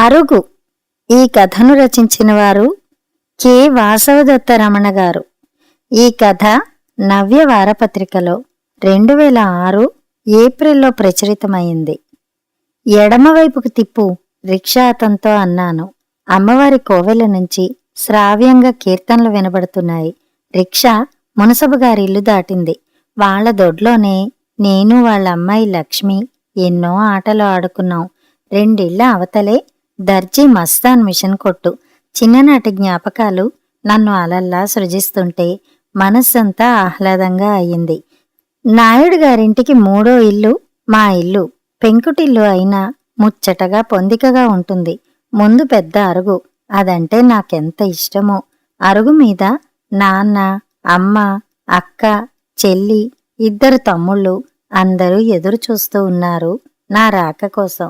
అరుగు. ఈ కథను రచించిన వారు కె వాసవదత్త రమణ గారు. ఈ కథ నవ్య వారపత్రికలో 2006 ఏప్రిల్లో ప్రచురితమైంది. ఎడమవైపుకు తిప్పు, రిక్షా అతనితో అన్నాను. అమ్మవారి కోవెల నుంచి శ్రావ్యంగా కీర్తనలు వినబడుతున్నాయి. రిక్షా మునసబు గారి ఇల్లు దాటింది. వాళ్ల దొడ్లోనే నేను వాళ్ళ అమ్మాయి లక్ష్మి ఎన్నో ఆటలు ఆడుకున్నాం. 2 ఇళ్ల అవతలే దర్జీ మస్తాన్ మిషన్ కొట్టు. చిన్ననాటి జ్ఞాపకాలు నన్ను అలల్లా సృజిస్తుంటే మనస్సంతా ఆహ్లాదంగా అయింది. నాయుడు గారింటికి 3వ ఇల్లు మా ఇల్లు. పెంకుటిల్లు అయినా ముచ్చటగా పొందికగా ఉంటుంది. ముందు పెద్ద అరుగు. అదంటే నాకెంత ఇష్టమో. అరుగు మీద నాన్న, అమ్మ, అక్క, చెల్లి, 2 తమ్ముళ్ళు అందరూ ఎదురు చూస్తూ ఉన్నారు నా రాక కోసం.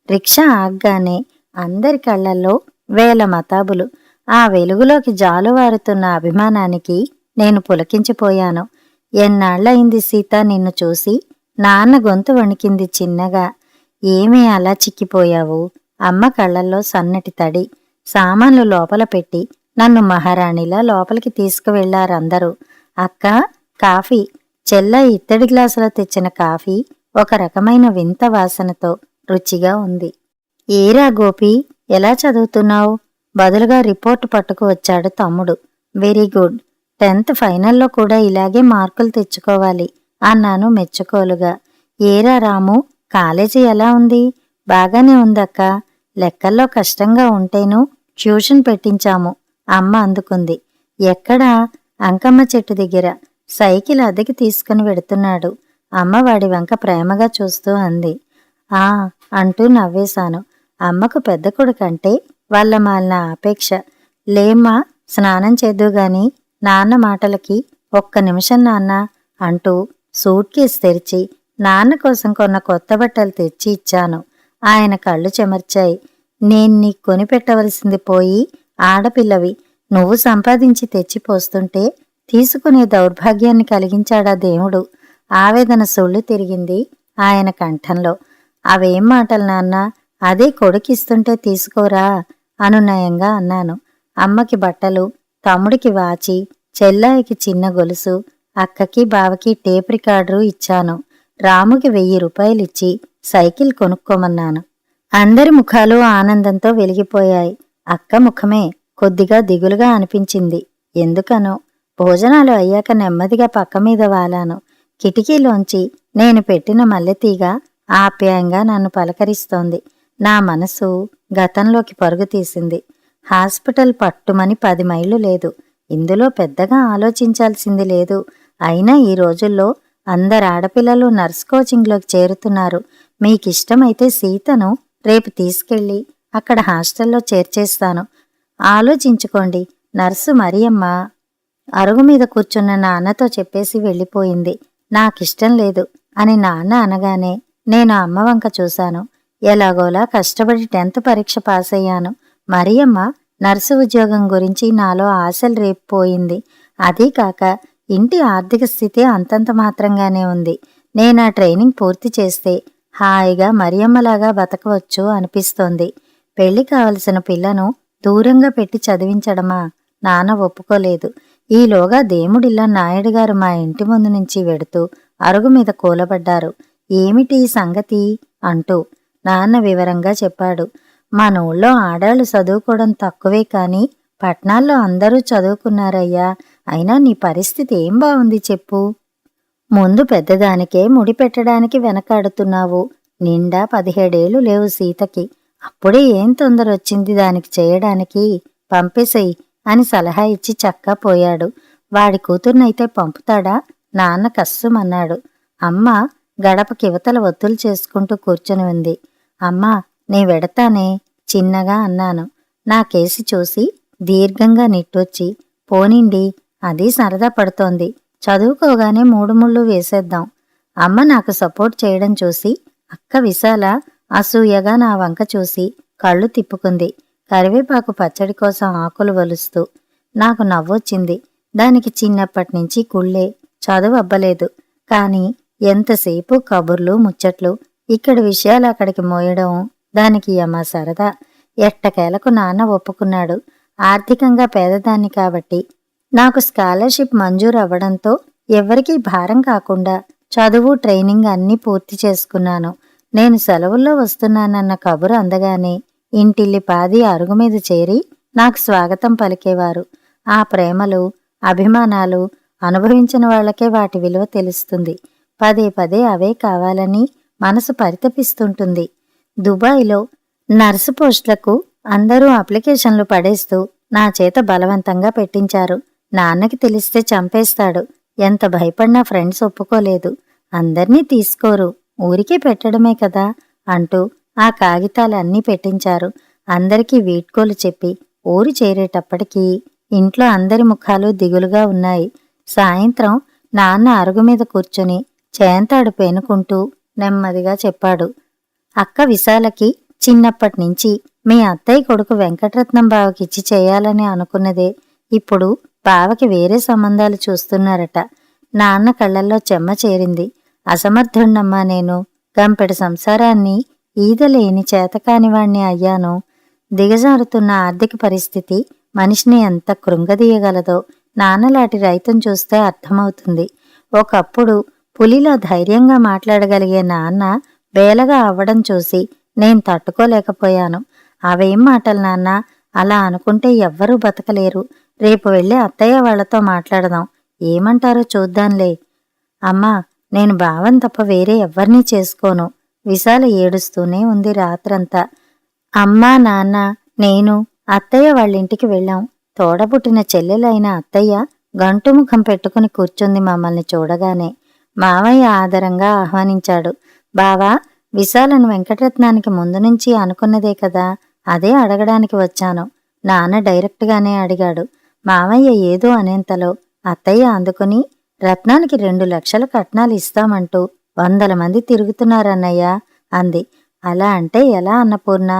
రిక్షా ఆగ్గానే అందరి కళ్లల్లో వేల మతాబులు. ఆ వెలుగులోకి జాలువారుతున్న అభిమానానికి నేను పులకించిపోయాను. ఎన్నాళ్లయింది సీత నిన్ను చూసి? నాన్న గొంతు వణికింది చిన్నగా. ఏమీ అలా చిక్కిపోయావు? అమ్మ కళ్లల్లో సన్నటి తడి. సామాన్లు లోపల పెట్టి నన్ను మహారాణిలా లోపలికి తీసుకువెళ్లారందరూ. అక్క, కాఫీ. చెల్ల ఇత్తడి గ్లాసులో తెచ్చిన కాఫీ ఒక రకమైన వింత వాసనతో రుచిగా ఉంది. ఏరా గోపి, ఎలా చదువుతున్నావు? బదులుగా రిపోర్టు పట్టుకు వచ్చాడు తమ్ముడు. Very good. 10th ఫైనల్లో కూడా ఇలాగే మార్కులు తెచ్చుకోవాలి అన్నాను మెచ్చుకోలుగా. ఏరా రాము, కాలేజీ ఎలా ఉంది? బాగానే ఉందక్క. లెక్కల్లో కష్టంగా ఉంటేను ట్యూషన్ పెట్టించాము. అమ్మ అందుకుంది. ఎక్కడా? అంకమ్మ చెట్టు దగ్గర. సైకిల్ అద్దెకి తీసుకుని వెడుతున్నాడు. అమ్మ వాడి వంక ప్రేమగా చూస్తూ అంది. ఆ అంటూ నవ్వేశాను. అమ్మకు పెద్ద కొడుకంటే వాళ్ళ మాలిన ఆపేక్ష. లేమ్మా, స్నానం చేద్దుగాని. నాన్న మాటలకి ఒక్క నిమిషం నాన్న అంటూ సూట్ కేసు తెరిచి నాన్న కోసం కొన్న కొత్త బట్టలు తెచ్చి ఇచ్చాను. ఆయన కళ్ళు చెమర్చాయి. నేను నీకు కొనిపెట్టవలసింది పోయి ఆడపిల్లవి. నువ్వు సంపాదించి తెచ్చిపోస్తుంటే తీసుకునే దౌర్భాగ్యాన్ని కలిగించాడా దేవుడు? ఆవేదన సొళ్ళు తిరిగింది ఆయన కంఠంలో. అవేం మాటలు నాన్న? అదే కొడుకిస్తుంటే తీసుకోరా అనునయంగా అన్నాను. అమ్మకి బట్టలు, తమ్ముడికి వాచి, చెల్లాయికి చిన్న గొలుసు, అక్కకి బావకి టేప్ రికార్డరు ఇచ్చాను. రాముకి 1000 రూపాయలిచ్చి సైకిల్ కొనుక్కోమన్నాను. అందరి ముఖాలు ఆనందంతో వెలిగిపోయాయి. అక్క ముఖమే కొద్దిగా దిగులుగా అనిపించింది. ఎందుకనో. భోజనాలు అయ్యాక నెమ్మదిగా పక్కమీద వాలాను. కిటికీలోంచి నేను పెట్టిన మల్లెతీగ ఆప్యాయంగా నన్ను పలకరిస్తోంది. నా మనసు గతంలోకి పరుగు తీసింది. హాస్పిటల్ పట్టుమని 10 మైళ్ళు లేదు. ఇందులో పెద్దగా ఆలోచించాల్సింది లేదు. అయినా ఈ రోజుల్లో అందరు ఆడపిల్లలు నర్స్ కోచింగ్లోకి చేరుతున్నారు. మీకిష్టమైతే సీతను రేపు తీసుకెళ్ళి అక్కడ హాస్టల్లో చేర్చేస్తాను. ఆలోచించుకోండి. నర్సు మరియమ్మ అరుగు మీద కూర్చున్న నాన్నతో చెప్పేసి వెళ్ళిపోయింది. నాకిష్టం లేదు అని నాన్న అనగానే నేను అమ్మ వంక చూశాను. ఎలాగోలా కష్టపడి 10th పరీక్ష పాస్ అయ్యాను. మరియమ్మ నర్సు ఉద్యోగం గురించి నాలో ఆశలు రేపిపోయింది. అదీ కాక ఇంటి ఆర్థిక స్థితి అంతంత మాత్రంగానే ఉంది. నేనా ట్రైనింగ్ పూర్తి చేస్తే హాయిగా మరియమ్మలాగా బతకవచ్చు అనిపిస్తోంది. పెళ్లి కావలసిన పిల్లను దూరంగా పెట్టి చదివించడమా? నాన్న ఒప్పుకోలేదు. ఈలోగా దేవుడిల్లా నాయుడుగారు మా ఇంటి ముందు నుంచి వెడుతూ అరుగు మీద కూలబడ్డారు. ఏమిటి సంగతి అంటూ నాన్న వివరంగా చెప్పాడు. మనూళ్ళో ఆడాళ్లు చదువుకోవడం తక్కువే కాని పట్నాల్లో అందరూ చదువుకున్నారయ్యా. అయినా నీ పరిస్థితి ఏం బావుంది చెప్పు. ముందు పెద్దదానికే ముడి పెట్టడానికి వెనకాడుతున్నావు. నిండా 17 ఏళ్ళు లేవు సీతకి. అప్పుడే ఏం తొందరొచ్చింది దానికి చేయడానికి? పంపేసేయ్ అని సలహా ఇచ్చి చక్కా పోయాడు. వాడి కూతుర్నైతే పంపుతాడా? నాన్న కస్సుమన్నాడు. అమ్మ గడపకివతల ఒత్తులు చేసుకుంటూ కూర్చుని ఉంది. అమ్మా, నీ వెడతానే చిన్నగా అన్నాను. నా కేసి చూసి దీర్ఘంగా నిట్టొచ్చి పోనిండి, అది సరదా పడుతోంది. చదువుకోగానే 3 ముళ్ళు వేసేద్దాం. అమ్మ నాకు సపోర్ట్ చేయడం చూసి అక్క విశాల అసూయగా నా వంక చూసి కళ్ళు తిప్పుకుంది. కరివేపాకు పచ్చడి కోసం ఆకులు వలుస్తూ. నాకు నవ్వొచ్చింది. దానికి చిన్నప్పటినుంచి కుళ్ళే. చదువు అబ్బలేదు. కాని ఎంతసేపు కబుర్లు ముచ్చట్లు. ఇక్కడి విషయాలు అక్కడికి మోయడం దానికి యమ సరదా. ఎట్టకేలకు నాన్న ఒప్పుకున్నాడు. ఆర్థికంగా పేదదాన్ని కాబట్టి నాకు స్కాలర్షిప్ మంజూరు అవ్వడంతో ఎవ్వరికీ భారం కాకుండా చదువు, ట్రైనింగ్ అన్నీ పూర్తి చేసుకున్నాను. నేను సెలవుల్లో వస్తున్నానన్న కబురు అందగానే ఇంటిల్లిపాది అరుగు మీద చేరి నాకు స్వాగతం పలికేవారు. ఆ ప్రేమలు, అభిమానాలు అనుభవించిన వాళ్లకే వాటి విలువ తెలుస్తుంది. పదే పదే అవే కావాలని మనసు పరితపిస్తుంటుంది. దుబాయ్లో నర్సు పోస్టులకు అందరూ అప్లికేషన్లు పడేస్తూ నా చేత బలవంతంగా పెట్టించారు. నాన్నకి తెలిస్తే చంపేస్తాడు. ఎంత భయపడినా ఫ్రెండ్స్ ఒప్పుకోలేదు. అందర్నీ తీసుకోరు, ఊరికే పెట్టడమే కదా అంటూ ఆ కాగితాలన్నీ పెట్టించారు. అందరికీ వీడ్కోలు చెప్పి ఊరు చేరేటప్పటికీ ఇంట్లో అందరి ముఖాలు దిగులుగా ఉన్నాయి. సాయంత్రం నాన్న అరుగు మీద కూర్చుని చేంతాడు పేనుకుంటూ నెమ్మదిగా చెప్పాడు. అక్క విశాలకి చిన్నప్పటినుంచి మీ అత్తయ్య కొడుకు వెంకటరత్నం బావకిచ్చి చేయాలని అనుకున్నదే. ఇప్పుడు బావకి వేరే సంబంధాలు చూస్తున్నారట. నాన్న కళ్ళల్లో చెమ్మ చేరింది. అసమర్థుణ్ణమ్మా నేను. గంపెడు సంసారాన్ని ఈదలేని చేతకానివాణ్ణి అయ్యాను. దిగజారుతున్న ఆర్థిక పరిస్థితి మనిషిని ఎంత కృంగదీయగలదో నాన్నలాంటి రైతును చూస్తే అర్థమవుతుంది. ఒకప్పుడు పులిలా ధైర్యంగా మాట్లాడగలిగే నాన్న బేలగా అవ్వడం చూసి నేను తట్టుకోలేకపోయాను. అవేం మాటలు నాన్న, అలా అనుకుంటే ఎవ్వరూ బతకలేరు. రేపు వెళ్ళి అత్తయ్య వాళ్లతో మాట్లాడదాం, ఏమంటారో చూద్దాంలే. అమ్మా, నేను బావన్ తప్ప వేరే ఎవ్వర్నీ చేసుకోను. విశాల ఏడుస్తూనే ఉంది రాత్రంతా. అమ్మా, నాన్న, నేను అత్తయ్య వాళ్ళింటికి వెళ్ళాం. తోడబుట్టిన చెల్లెలైన అత్తయ్య గంటుముఖం పెట్టుకుని కూర్చుంది మమ్మల్ని చూడగానే. మావయ్య ఆదరంగా ఆహ్వానించాడు. బావా, విశాలను వెంకటరత్నానికి ముందు నుంచి అనుకున్నదే కదా, అదే అడగడానికి వచ్చాను. నాన్న డైరెక్ట్గానే అడిగాడు. మావయ్య ఏదో అనేంతలో అత్తయ్య అందుకుని, రత్నానికి 2 లక్షల కట్నాలు ఇస్తామంటూ 100 మంది తిరుగుతున్నారన్నయ్యా అంది. అలా అంటే ఎలా అన్నపూర్ణ?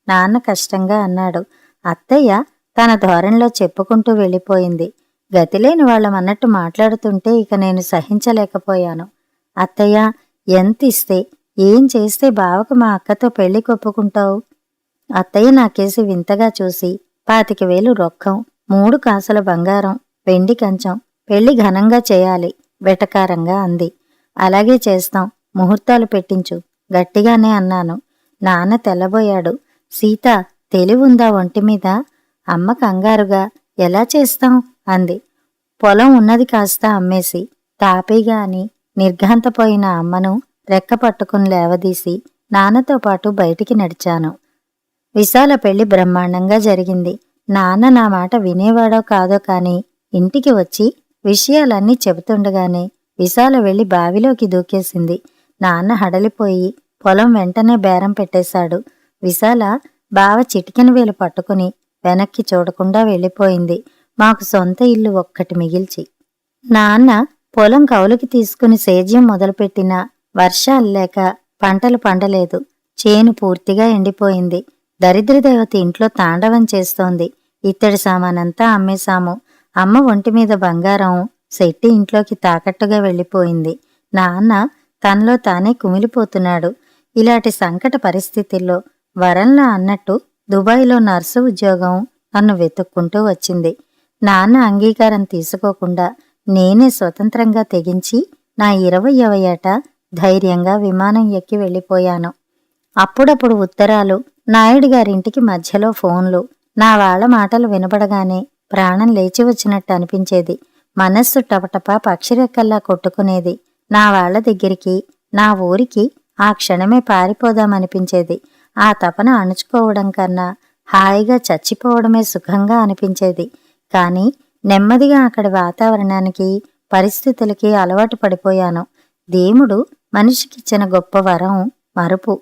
నాన్న కష్టంగా అన్నాడు. అత్తయ్య తన ధోరణిలో చెప్పుకుంటూ వెళ్ళిపోయింది. గతిలేని వాళ్ళమన్నట్టు మాట్లాడుతుంటే ఇక నేను సహించలేకపోయాను. అత్తయ్య, ఎంత ఇస్తే, ఏం చేస్తే బావకు మా అక్కతో పెళ్లి కొప్పుకుంటావు? అత్తయ్య నాకేసి వింతగా చూసి 25,000 రొక్కం, 3 కాసుల బంగారం, వెండి కంచం, పెళ్లి ఘనంగా చేయాలి వెటకారంగా అంది. అలాగే చేస్తాం, ముహూర్తాలు పెట్టించు గట్టిగానే అన్నాను. నాన్న తెల్లబోయాడు. సీత, తెలివుందా ఒంటిమీద? అమ్మ కంగారుగా ఎలా చేస్తాం అంది. పొలం ఉన్నది కాస్త అమ్మేసి తాపీగా అని నిర్ఘాంతపోయిన అమ్మను రెక్క పట్టుకుని లేవదీసి నాన్నతో పాటు బయటికి నడిచాను. విశాల పెళ్లి బ్రహ్మాండంగా జరిగింది. నాన్న నా మాట వినేవాడో కాదో కాని ఇంటికి వచ్చి విషయాలన్నీ చెబుతుండగానే విశాల వెళ్లి బావిలోకి దూకేసింది. నాన్న హడలిపోయి పొలం వెంటనే బేరం పెట్టేశాడు. విశాల బావ చిటికెన వేలు పట్టుకుని వెనక్కి చూడకుండా వెళ్ళిపోయింది, మాకు సొంత ఇల్లు ఒక్కటి మిగిల్చి. నాన్న పొలం కౌలుకి తీసుకుని సేద్యం మొదలుపెట్టినా వర్షాలు లేక పంటలు పండలేదు. చేను పూర్తిగా ఎండిపోయింది. దరిద్రదేవత ఇంట్లో తాండవం చేస్తోంది. ఇత్తడి సామానంతా అమ్మేశాము. అమ్మ ఒంటిమీద బంగారం శెట్టి ఇంట్లోకి తాకట్టుగా వెళ్ళిపోయింది. నాన్న తనలో తానే కుమిలిపోతున్నాడు. ఇలాంటి సంకట పరిస్థితుల్లో వరంలా అన్నట్టు దుబాయ్లో నర్సు ఉద్యోగం నన్ను వెతుక్కుంటూ వచ్చింది. నాన్న అంగీకారం తీసుకోకుండా నేనే స్వతంత్రంగా తెగించి నా 20వ ఏట ధైర్యంగా విమానం ఎక్కి వెళ్ళిపోయాను. అప్పుడప్పుడు ఉత్తరాలు, నాయుడు గారింటికి మధ్యలో ఫోన్లు. నా వాళ్ల మాటలు వినబడగానే ప్రాణం లేచి వచ్చినట్టు అనిపించేది. మనస్సు టపటపా పక్షిరెక్కల్లా కొట్టుకునేది. నా వాళ్ల దగ్గరికి, నా ఊరికి ఆ క్షణమే పారిపోదామనిపించేది. ఆ తపన అణుచుకోవడం కన్నా హాయిగా చచ్చిపోవడమే సుఖంగా అనిపించేది. కాని నెమ్మదిగా అక్కడి వాతావరణానికి, పరిస్థితులకి అలవాటు పడిపోయాను. దేవుడు మనిషికిచ్చిన గొప్ప వరం మరుపు.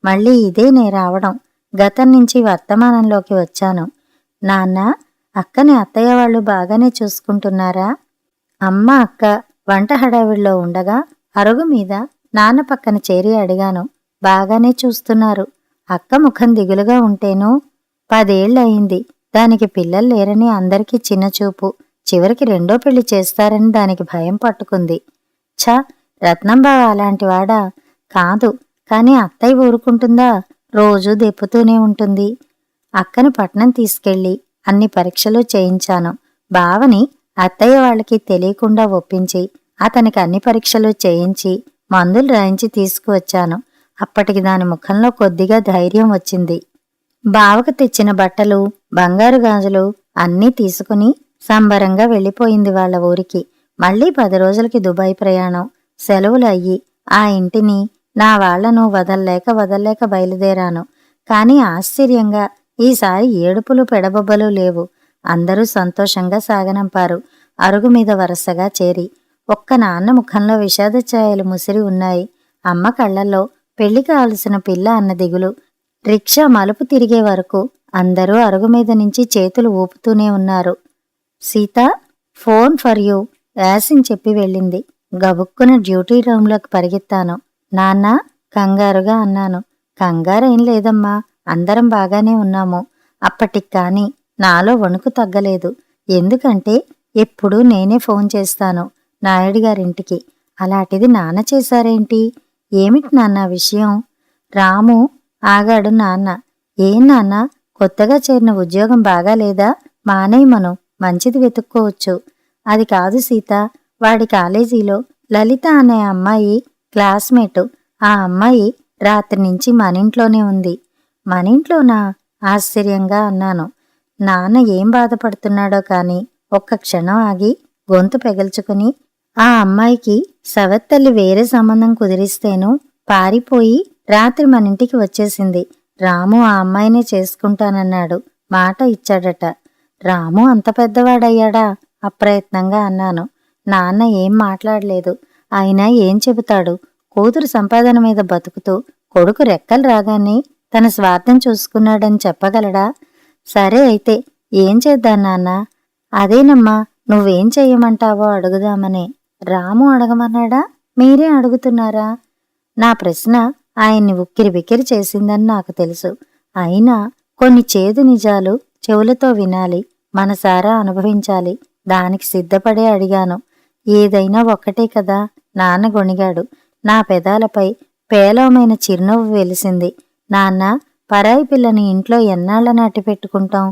మళ్ళీ ఇదే నే రావడం. గతం నుంచి వర్తమానంలోకి వచ్చాను. నాన్న, అక్కని అత్తయ్య వాళ్ళు బాగానే చూసుకుంటున్నారా? అమ్మ, అక్క వంట హడావిడిలో ఉండగా అరుగు మీద నాన్న పక్కన చేరి అడిగాను. బాగానే చూస్తున్నారు. అక్క ముఖం దిగులుగా ఉంటేనూ 10 ఏళ్లయింది. దానికి పిల్లలు లేరని అందరికీ చిన్నచూపు. చివరికి 2వ పెళ్లి చేస్తారని దానికి భయం పట్టుకుంది. ఛ, రత్నంబావ అలాంటివాడా? కాదు, కాని అత్తయ్య ఊరుకుంటుందా? రోజూ దెప్పుతూనే ఉంటుంది. అక్కని పట్నం తీసుకెళ్లి అన్ని పరీక్షలు చేయించాను. బావని అత్తయ్య వాళ్ళకి తెలియకుండా ఒప్పించి అతనికి అన్ని పరీక్షలు చేయించి మందులు రాయించి తీసుకువచ్చాను. అప్పటికి దాని ముఖంలో కొద్దిగా ధైర్యం వచ్చింది. బావకు తెచ్చిన బట్టలు, బంగారు గాజులు అన్నీ తీసుకుని సంబరంగా వెళ్ళిపోయింది వాళ్ళ ఊరికి. మళ్ళీ 10 రోజులకి దుబాయ్ ప్రయాణం. సెలవులు అయ్యి ఆ ఇంటిని, నా వాళ్లను వదల్లేక బయలుదేరాను. కాని ఆశ్చర్యంగా ఈసారి ఏడుపులు పెడబొబ్బలు లేవు. అందరూ సంతోషంగా సాగనంపారు. అరుగు మీద వరసగా చేరి ఒక్క నాన్న ముఖంలో విషాద ఛాయలు ముసిరి ఉన్నాయి. అమ్మ కళ్లల్లో పెళ్లి కావలసిన పిల్ల అన్న దిగులు. రిక్షా మలుపు తిరిగే వరకు అందరూ అరుగు మీద నుంచి చేతులు ఊపుతూనే ఉన్నారు. Sita, phone for you Yasin చెప్పి వెళ్ళింది. గబుక్కున డ్యూటీ రూంలోకి పరిగెత్తాను. నాన్నా, కంగారుగా అన్నాను. కంగారేం లేదమ్మా, అందరం బాగానే ఉన్నాము. అప్పటికి కాని నాలో వణుకు తగ్గలేదు. ఎందుకంటే ఎప్పుడూ నేనే ఫోన్ చేస్తాను నాయుడు గారింటికి. అలాంటిది నాన్న చేశారేంటి? ఏమిటి నాన్న విషయం? రాము ఆగాడు నాన్న. ఏం నాన్న, కొత్తగా చేరిన ఉద్యోగం బాగాలేదా? మానేయమను, మంచిది వెతుక్కోవచ్చు. అది కాదు సీత, వాడి కాలేజీలో లలిత అనే అమ్మాయి క్లాస్మేటు. ఆ అమ్మాయి రాత్రి నుంచి మనింట్లోనే ఉంది. మనింట్లోనా? ఆశ్చర్యంగా అన్నాను. నాన్న ఏం బాధపడుతున్నాడో కాని ఒక్క క్షణం ఆగి గొంతు పెగల్చుకుని, ఆ అమ్మాయికి సవత్తల్లి వేరే సంబంధం కుదిరిస్తేను పారిపోయి రాత్రి మనింటికి వచ్చేసింది. రాము ఆ అమ్మాయినే చేసుకుంటానన్నాడు, మాట ఇచ్చాడట. రాము అంత పెద్దవాడయ్యాడా? అప్రయత్నంగా అన్నాను. నాన్న ఏం మాట్లాడలేదు. అయినా ఏం చెబుతాడు? కూతురు సంపాదన మీద బతుకుతూ కొడుకు రెక్కలు రాగానే తన స్వార్థం చూసుకున్నాడని చెప్పగలడా? సరే అయితే ఏం చేద్దాం నాన్న? అదేనమ్మా, నువ్వేం చెయ్యమంటావో అడుగుదామనే. రాము అడగమన్నాడా? మీరే అడుగుతున్నారా? నా ప్రశ్న ఆయన్ని ఉక్కిరిబిక్కిరి చేసిందని నాకు తెలుసు. అయినా కొన్ని చేదు నిజాలు చెవులతో వినాలి, మనసారా అనుభవించాలి. దానికి సిద్ధపడే అడిగాను. ఏదైనా ఒక్కటే కదా, నాన్న గొణిగాడు. నా పెదాలపై పేలవమైన చిరునవ్వు వెలిసింది. నాన్న, పరాయి పిల్లని ఇంట్లో ఎన్నాళ్ల నాటి పెట్టుకుంటాం?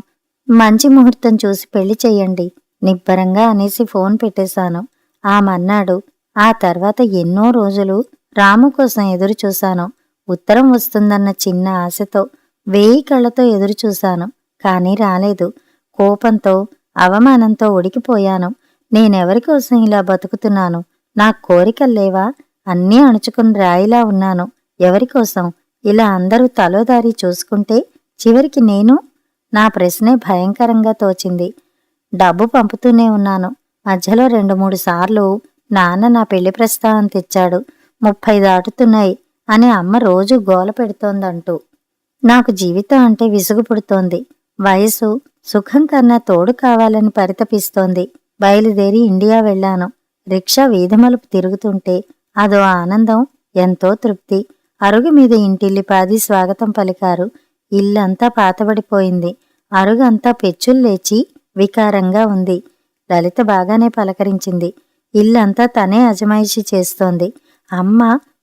మంచి ముహూర్తం చూసి పెళ్లి చెయ్యండి, నిబ్బరంగా అనేసి ఫోన్ పెట్టేశాను. ఆమన్నాడు. ఆ తర్వాత ఎన్నో రోజులు రాము కోసం ఎదురుచూశాను. ఉత్తరం వస్తుందన్న చిన్న ఆశతో 1000 కళ్లతో ఎదురుచూశాను. కాని రాలేదు. కోపంతో, అవమానంతో ఉడికిపోయాను. నేనెవరికోసం ఇలా బతుకుతున్నాను? నా కోరికల్లేవా? అన్నీ అణుచుకుని రాయిలా ఉన్నాను. ఎవరికోసం? ఇలా అందరూ తలోదారి చూసుకుంటే చివరికి నేను? నా ప్రశ్నే భయంకరంగా తోచింది. డబ్బు పంపుతూనే ఉన్నాను. మధ్యలో 2-3 సార్లు నాన్న నా పెళ్లి ప్రస్తావన తెచ్చాడు. 30 దాటుతున్నాయి అని అమ్మ రోజూ గోల పెడుతోందంటూ. నాకు జీవితం అంటే విసుగు పుడుతోంది. వయసు, సుఖం కన్నా తోడు కావాలని పరితపిస్తోంది. బయలుదేరి ఇండియా వెళ్లాను. రిక్షా వీధి మలుపు తిరుగుతుంటే అదో ఆనందం, ఎంతో తృప్తి. అరుగు మీద ఇంటిల్లిపాది స్వాగతం పలికారు. ఇల్లంతా పాతబడిపోయింది. అరుగంతా పెచ్చుల్లేచి వికారంగా ఉంది. లలిత బాగానే పలకరించింది. ఇల్లంతా తనే అజమాయిషీ చేస్తోంది. అమ్మ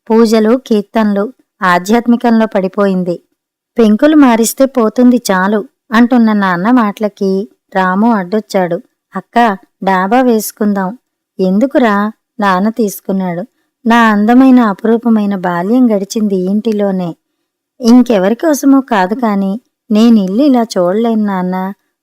పూజలు, కీర్తనలు, ఆధ్యాత్మికంలో పడిపోయింది. పెంకులు మారిస్తే పోతుంది చాలు అంటున్న నాన్న మాటలకి రాము అడ్డొచ్చాడు. అక్కా, డాబా వేసుకుందాం. ఎందుకురా? నాన్న తీసుకున్నాడు. నా అందమైన అపురూపమైన బాల్యం గడిచింది ఈ ఇంటిలోనే. ఇంకెవరికోసమో కాదు కాని నేనిల్లు ఇలా చూడలేను నాన్న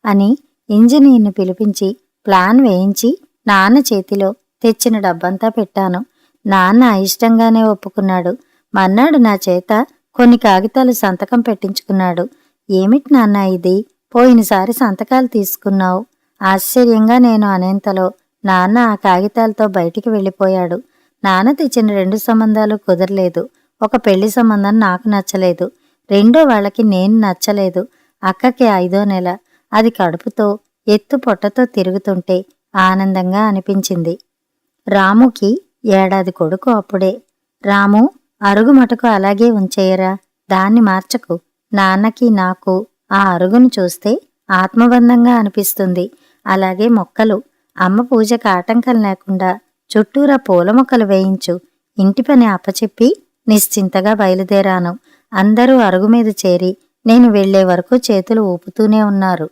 అని ఇంజనీర్ని పిలిపించి ప్లాన్ వేయించి నాన్న చేతిలో తెచ్చిన డబ్బంతా పెట్టాను. నాన్న అయిష్టంగానే ఒప్పుకున్నాడు. మన్నాడు నా చేత కొన్ని కాగితాలు సంతకం పెట్టించుకున్నాడు. ఏమిటి నాన్న ఇది? పోయినసారి సంతకాలు తీసుకున్నావు. ఆశ్చర్యంగా నేను అనేంతలో నాన్న ఆ కాగితాలతో బయటికి వెళ్ళిపోయాడు. నాన్న తెచ్చిన 2 సంబంధాలు కుదరలేదు. ఒక పెళ్లి సంబంధం నాకు నచ్చలేదు. రెండో వాళ్ళకి నేను నచ్చలేదు. అక్కకి 5వ నెల. అది కడుపుతో, ఎత్తు పొట్టతో తిరుగుతుంటే ఆనందంగా అనిపించింది. రాముకి 1 ఏడాది కొడుకు అప్పుడే. రాము, అరుగు మటుకు అలాగే ఉంచేయరా, దాన్ని మార్చకు. నాన్నకి నాకు ఆ అరుగును చూస్తే ఆత్మబంధంగా అనిపిస్తుంది. అలాగే మొక్కలు, అమ్మ పూజకు ఆటంకం లేకుండా చుట్టూరా పూల మొక్కలు వేయించు. ఇంటి పని అప్పచెప్పి నిశ్చింతగా బయలుదేరాను. అందరూ అరుగు మీద చేరి నేను వెళ్లే వరకు చేతులు ఊపుతూనే ఉన్నారు.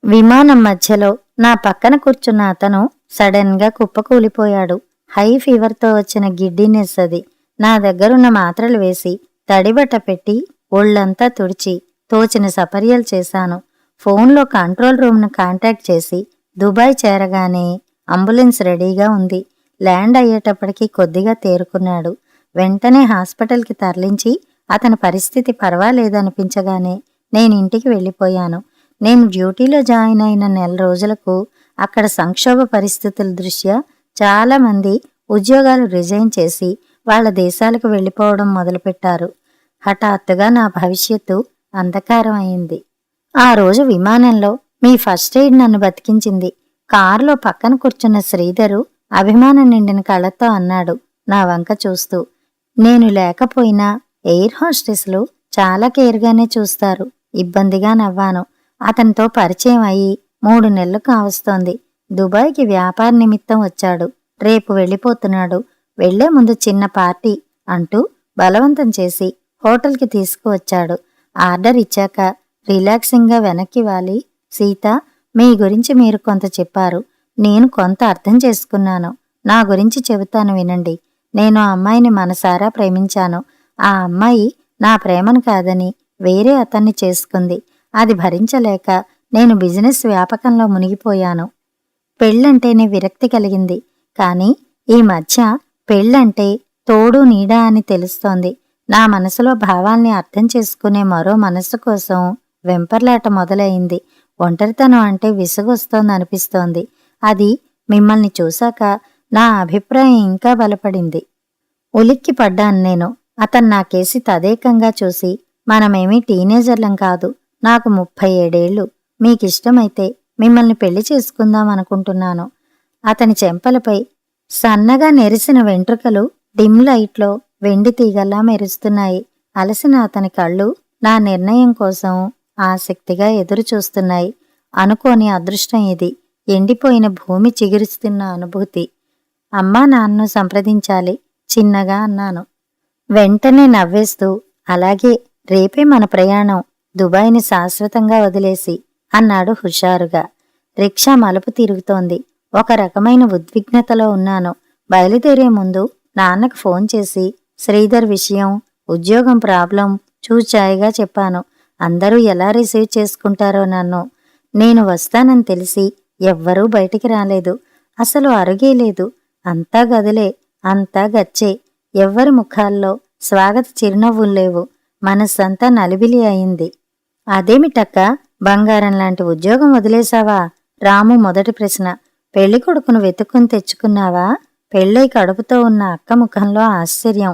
విమానం మధ్యలో నా పక్కన కూర్చున్న అతను సడన్ గా కుప్పకూలిపోయాడు. హై ఫీవర్తో వచ్చిన గిడ్డినెస్ అది. నా దగ్గరున్న మాత్రలు వేసి తడిబట్ట పెట్టి ఒళ్లంతా తుడిచి తోచిన సపర్యలు చేశాను. ఫోన్లో కంట్రోల్ రూమ్ను కాంటాక్ట్ చేసి దుబాయ్ చేరగానే అంబులెన్స్ రెడీగా ఉంది. ల్యాండ్ అయ్యేటప్పటికి కొద్దిగా తేరుకున్నాడు. వెంటనే హాస్పిటల్కి తరలించి అతని పరిస్థితి పర్వాలేదనిపించగానే నేను ఇంటికి వెళ్ళిపోయాను. నేను డ్యూటీలో జాయిన్ అయిన నెల రోజులకు అక్కడ సంక్షోభ పరిస్థితుల దృష్ట్యా చాలామంది ఉద్యోగాలు రిజైన్ చేసి వాళ్ళ దేశాలకు వెళ్ళిపోవడం మొదలుపెట్టారు. హఠాత్తుగా నా భవిష్యత్తు అంధకారం అయింది. ఆ రోజు విమానంలో మీ ఫస్ట్ ఎయిడ్ నన్ను బతికించింది. కారులో పక్కన కూర్చున్న శ్రీధరు అభిమానం నిండిన కళ్ళతో అన్నాడు నా వంక చూస్తూ. నేను లేకపోయినా ఎయిర్ హోస్టెస్లు చాలా కేర్గానే చూస్తారు. ఇబ్బందిగా నవ్వాను. అతనితో పరిచయం అయ్యి 3 నెలలు కావస్తోంది. దుబాయ్కి వ్యాపార నిమిత్తం వచ్చాడు. రేపు వెళ్ళిపోతున్నాడు. వెళ్లే ముందు చిన్న పార్టీ అంటూ బలవంతం చేసి హోటల్కి తీసుకువచ్చాడు. ఆర్డర్ ఇచ్చాక రిలాక్సింగ్గా వెనక్కి వాలి, సీత, మీ గురించి మీరు కొంత చెప్పారు. నేను కొంత అర్థం చేసుకున్నాను. నా గురించి చెబుతాను వినండి. నేను ఆ అమ్మాయిని మనసారా ప్రేమించాను. ఆ అమ్మాయి నా ప్రేమను కాదని వేరే అతన్ని చేసుకుంది. అది భరించలేక నేను బిజినెస్ వ్యాపకంలో మునిగిపోయాను. పెళ్ళంటేనే విరక్తి కలిగింది. కానీ ఈ మధ్య పెళ్ళంటే తోడు నీడ అని తెలుస్తోంది. నా మనసులో భావాల్ని అర్థం చేసుకునే మరో మనస్సు కోసం వెంపర్లాట మొదలయింది. ఒంటరితనం అంటే విసుగొస్తోందనిపిస్తోంది. అది మిమ్మల్ని చూశాక నా అభిప్రాయం ఇంకా బలపడింది. ఉలిక్కి పడ్డాను నేను. అతను నా కేసి తదేకంగా చూసి, మనమేమీ టీనేజర్లం కాదు. నాకు 37 ఏళ్ళు. మీకిష్టమైతే మిమ్మల్ని పెళ్లి చేసుకుందామనుకుంటున్నాను. అతని చెంపలపై సన్నగా నెరిసిన వెంట్రుకలు డిమ్ లైట్లో వెండి తీగల్లా మెరుస్తున్నాయి. అలసిన అతని కళ్ళు నా నిర్ణయం కోసం ఆసక్తిగా ఎదురుచూస్తున్నాయి. అనుకోని అదృష్టం ఇది. ఎండిపోయిన భూమి చిగురిస్తున్న అనుభూతి. అమ్మా నాన్నను సంప్రదించాలి చిన్నగా అన్నాను. వెంటనే నవ్వేస్తూ, అలాగే, రేపే మన ప్రయాణం. దుబాయ్ని శాశ్వతంగా వదిలేసి అన్నాడు హుషారుగా. రిక్షా మలుపు తిరుగుతోంది. ఒక రకమైన ఉద్విగ్నతలో ఉన్నాను. బయలుదేరే ముందు నాన్నకు ఫోన్ చేసి శ్రీధర్ విషయం, ఉద్యోగం ప్రాబ్లం చూచాయిగా చెప్పాను. అందరూ ఎలా రిసీవ్ చేసుకుంటారో నన్ను. నేను వస్తానని తెలిసి ఎవ్వరూ బయటికి రాలేదు. అసలు అరుగే లేదు. అంతా గదిలే, అంతా గచ్చే. ఎవ్వరి ముఖాల్లో స్వాగత చిరునవ్వుల్లేవు. మనస్సంతా నలిబిలి అయింది. అదేమిటక్క, బంగారం లాంటి ఉద్యోగం వదిలేశావా? రాము మొదటి ప్రశ్న. పెళ్లి కొడుకును వెతుక్కుని తెచ్చుకున్నావా? పెళ్ళై కడుపుతో ఉన్న అక్క ముఖంలో ఆశ్చర్యం.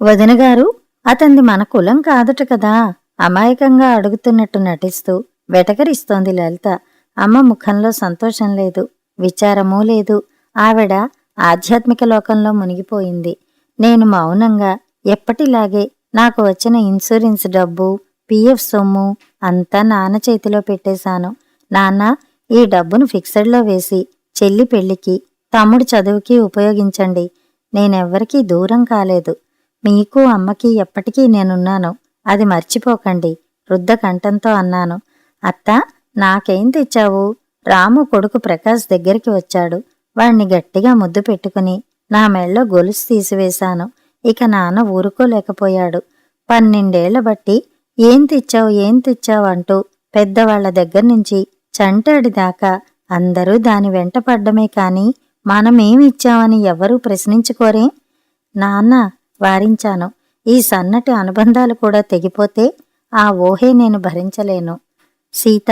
వదినగారు, అతంది మన కులం కాదుట కదా? అమాయకంగా అడుగుతున్నట్టు నటిస్తూ వెటకరిస్తోంది లలిత. అమ్మ ముఖంలో సంతోషం లేదు, విచారమూ లేదు. ఆవిడ ఆధ్యాత్మిక లోకంలో మునిగిపోయింది. నేను మౌనంగా ఎప్పటిలాగే నాకు వచ్చిన ఇన్సూరెన్స్ డబ్బు, పిఎఫ్ సొమ్ము అంతా నాన్న చేతిలో పెట్టేశాను. నాన్న, ఈ డబ్బును ఫిక్సెడ్లో వేసి చెల్లి పెళ్లికి, తమ్ముడు చదువుకి ఉపయోగించండి. నేనెవ్వరికీ దూరం కాలేదు. మీకు అమ్మకి ఎప్పటికీ నేనున్నాను. అది మర్చిపోకండి రుద్ద కంఠంతో అన్నాను. అత్త, నాకేం తెచ్చావు? రాము కొడుకు ప్రకాష్ దగ్గరికి వచ్చాడు. వాణ్ణి గట్టిగా ముద్దు పెట్టుకుని నా మెళ్ళో గొలుసు తీసివేశాను. ఇక నాన్న ఊరుకోలేకపోయాడు. 12 ఏళ్ల బట్టి ఏం తెచ్చావు అంటూ పెద్దవాళ్ల దగ్గర్నుంచి చంటాడిదాకా అందరూ దాని వెంట పడ్డమే కాని మనమేమిచ్చామని ఎవరూ ప్రశ్నించుకోరే. నాన్న, వారించాను. ఈ సన్నటి అనుబంధాలు కూడా తెగిపోతే ఆ ఊహే నేను భరించలేను. సీత,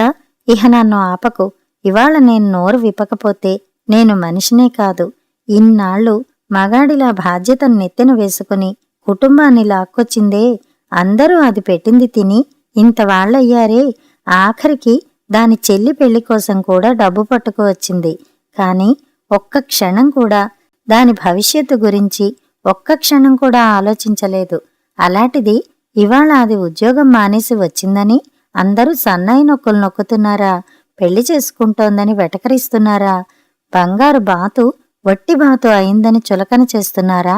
ఇహ నన్ను ఆపకు. ఇవాళ నేను నోరు విప్పకపోతే నేను మనిషినే కాదు. ఇన్నాళ్ళు మగాడిలా బాధ్యతను నెత్తిన వేసుకుని కుటుంబాన్ని లాక్కొచ్చిందే. అందరూ అది పెట్టింది తిని ఇంతవాళ్లయ్యారే. ఆఖరికి దాని చెల్లి పెళ్లి కోసం కూడా డబ్బు పట్టుకువచ్చింది. కాని ఒక్క క్షణం కూడా దాని భవిష్యత్తు గురించి ఒక్క క్షణం కూడా ఆలోచించలేదు. అలాంటిది ఇవాళ అది ఉద్యోగం మానేసి వచ్చిందని అందరూ సన్నాయి నొక్కులు నొక్కుతున్నారా? పెళ్లి చేసుకుంటోందని వెటకరిస్తున్నారా? బంగారు బాతు వట్టి బాతు అయిందని చులకన చేస్తున్నారా?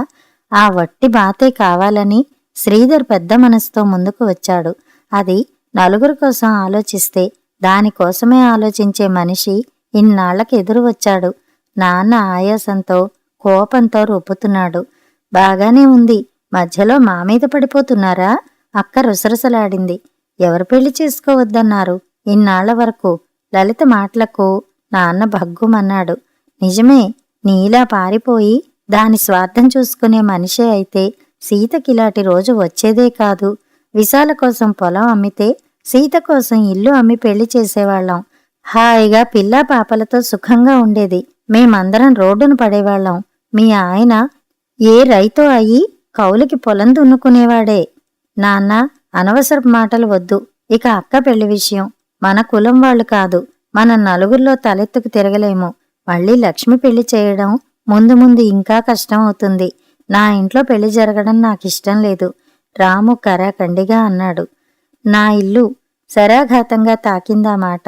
ఆ వట్టి బాతే కావాలని శ్రీధర్ పెద్ద మనసుతో ముందుకు వచ్చాడు. అది నలుగురి కోసం ఆలోచిస్తే దానికోసమే ఆలోచించే మనిషి ఇన్నాళ్లకు ఎదురు వచ్చాడు. నాన్న ఆయాసంతో కోపంతో రొప్పుతున్నాడు. బాగానే ఉంది, మధ్యలో మా మీద పడిపోతున్నారా? అక్క రుసరుసలాడింది. ఎవరు పెళ్లి చేసుకోవద్దన్నారు? ఇన్నాళ్ల వరకు. లలిత మాటలకు నాన్న భగ్గుమన్నాడు. నిజమే, నీలా పారిపోయి దాని స్వార్థం చూసుకునే మనిషే అయితే సీతకిలాంటి రోజు వచ్చేదే కాదు. విశాల కోసం పొలం అమ్మితే సీత కోసం ఇల్లు అమ్మి పెళ్లి చేసేవాళ్లం. హాయిగా పిల్లా పాపలతో సుఖంగా ఉండేది. మేమందరం రోడ్డును పడేవాళ్లం. మీ ఆయన ఏ రైతో అయి కౌలుకి పొలం దున్నుకునేవాడే. నాన్న, అనవసరపు మాటలు వద్దు. ఇక అక్క పెళ్లి విషయం మన కులం వాళ్ళు కాదు. మన నలుగురిలో తలెత్తుకు తిరగలేము. మళ్ళీ లక్ష్మి పెళ్లి చేయడం ముందు ముందు ఇంకా కష్టం అవుతుంది. నా ఇంట్లో పెళ్లి జరగడం నాకిష్టం లేదు, రాము కరాఖండిగా అన్నాడు. నా ఇల్లు శరాఘాతంగా తాకిందా మాట.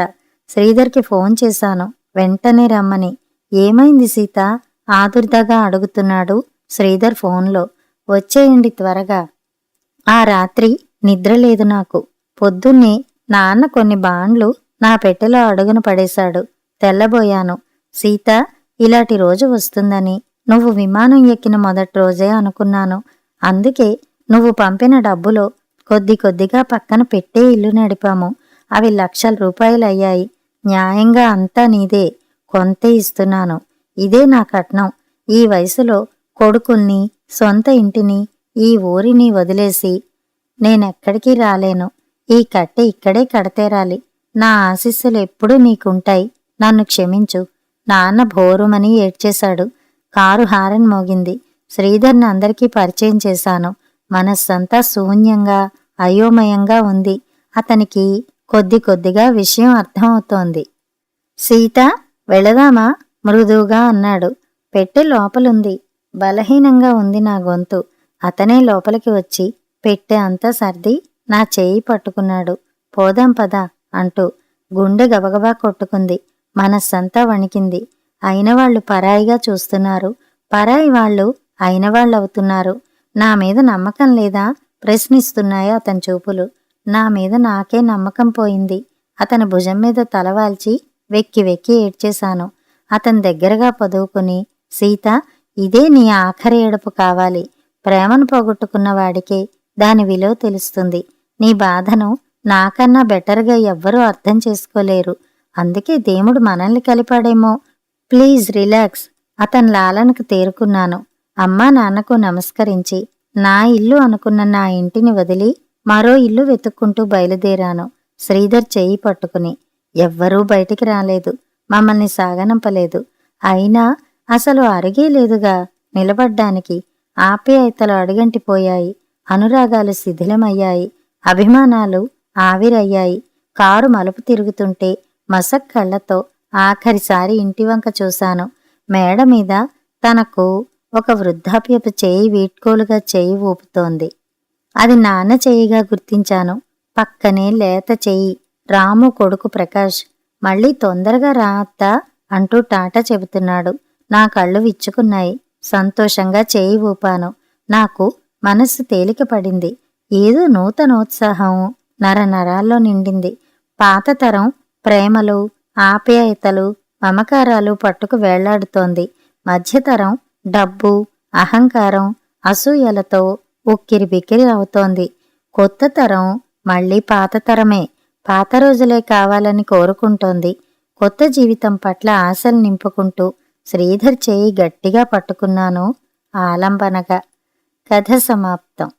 శ్రీధర్కి ఫోన్ చేశాను, వెంటనే రమ్మని. ఏమైంది సీత? ఆదుర్దాగా అడుగుతున్నాడు శ్రీధర్ ఫోన్లో. వచ్చేయండి త్వరగా. ఆ రాత్రి నిద్రలేదు నాకు. పొద్దున్నే నాన్న కొన్ని బాండ్లు నా పెట్టెలో అడుగున పడేశాడు. తెల్లబోయాను. సీత, ఇలాంటి రోజు వస్తుందని నువ్వు విమానం ఎక్కిన మొదటి రోజే అనుకున్నాను. అందుకే నువ్వు పంపిన డబ్బులో కొద్ది కొద్దిగా పక్కన పెట్టే ఇల్లు నడిపాము. అవి లక్షల రూపాయలయ్యాయి. న్యాయంగా అంతా నీదే, కొంతే ఇస్తున్నాను. ఇదే నా కట్నం. ఈ వయసులో కొడుకుల్ని, సొంత ఇంటిని, ఈ ఊరిని వదిలేసి నేనెక్కడికి రాలేను. ఈ కట్టె ఇక్కడే కడతేరాలి. నా ఆశీస్సులు ఎప్పుడూ నీకుంటాయి. నన్ను క్షమించు. నాన్న భోరుమని ఏడ్చేశాడు. కారు హారన్ మోగింది. శ్రీధర్ని అందరికీ పరిచయం చేశాను. మనస్సంతా శూన్యంగా, అయోమయంగా ఉంది. అతనికి కొద్ది కొద్దిగా విషయం అర్థమవుతోంది. సీత, వెళదామా? మృదువుగా అన్నాడు. పెట్టె లోపలుంది. బలహీనంగా ఉంది నా గొంతు. అతనే లోపలికి వచ్చి పెట్టె అంతా సర్ది నా చేయి పట్టుకున్నాడు. పోదాం పద అంటూ. గుండె గబగబా కొట్టుకుంది. మనస్సంతా వణికింది. అయినవాళ్లు పరాయిగా చూస్తున్నారు. పరాయి వాళ్ళు అయినవాళ్ళవుతున్నారు. నా మీద నమ్మకం లేదా? ప్రశ్నిస్తున్నాయి అతని చూపులు. నా మీద నాకే నమ్మకం పోయింది. అతని భుజం మీద తలవాల్చి వెక్కి వెక్కి ఏడ్చేశాను. అతని దగ్గరగా పొదువుకుని, సీత, ఇదే నీ ఆఖరి ఏడుపు కావాలి. ప్రేమను పోగొట్టుకున్న వాడికే దాని విలువ తెలుస్తుంది. నీ బాధను నాకన్నా బెటర్గా ఎవ్వరూ అర్థం చేసుకోలేరు. అందుకే దేవుడు మనల్ని కలిపాడేమో. Please relax. అతని లాలనకు తేరుకున్నాను. అమ్మా నాన్నకు నమస్కరించి నా ఇల్లు అనుకున్న నా ఇంటిని వదిలి మరో ఇల్లు వెతుక్కుంటూ బయలుదేరాను. శ్రీధర్ చెయ్యి పట్టుకుని. ఎవ్వరూ బయటికి రాలేదు. మమ్మల్ని సాగనంపలేదు. అయినా అసలు అరిగే లేదుగా నిలబడ్డానికి. ఆప్యాయతలు అడుగంటిపోయాయి. అనురాగాలు శిథిలమయ్యాయి. అభిమానాలు ఆవిరయ్యాయి. కారు మలుపు తిరుగుతుంటే మసక్ కళ్లతో ఆఖరిసారి ఇంటివంక చూశాను. మేడ మీద తనకు ఒక వృద్ధాప్యపు చేయి వీడ్కోలుగా చేయి ఊపుతోంది. అది నాన్న చేయిగా గుర్తించాను. పక్కనే లేత చెయ్యి. రాము కొడుకు ప్రకాష్. మళ్ళీ తొందరగా రా అత్తా అంటూ టాటా చెబుతున్నాడు. నా కళ్ళు విచ్చుకున్నాయి. సంతోషంగా చేయి ఊపాను. నాకు మనస్సు తేలిక పడింది. ఏదో నూతనోత్సాహం నరనరాల్లో నిండింది. పాతతరం ప్రేమలు, ఆప్యాయతలు, మమకారాలు పట్టుకు వేళ్లాడుతోంది. మధ్యతరం డబ్బు, అహంకారం, అసూయలతో ఉక్కిరి బిక్కిరి అవుతోంది. కొత్త తరం మళ్లీ పాతతరమే. పాత రోజులే కావాలని కోరుకుంటోంది. కొత్త జీవితం పట్ల ఆశలు నింపుకుంటూ శ్రీధర్ చేయి గట్టిగా పట్టుకున్నాను ఆలంబనగా. కథ సమాప్తం.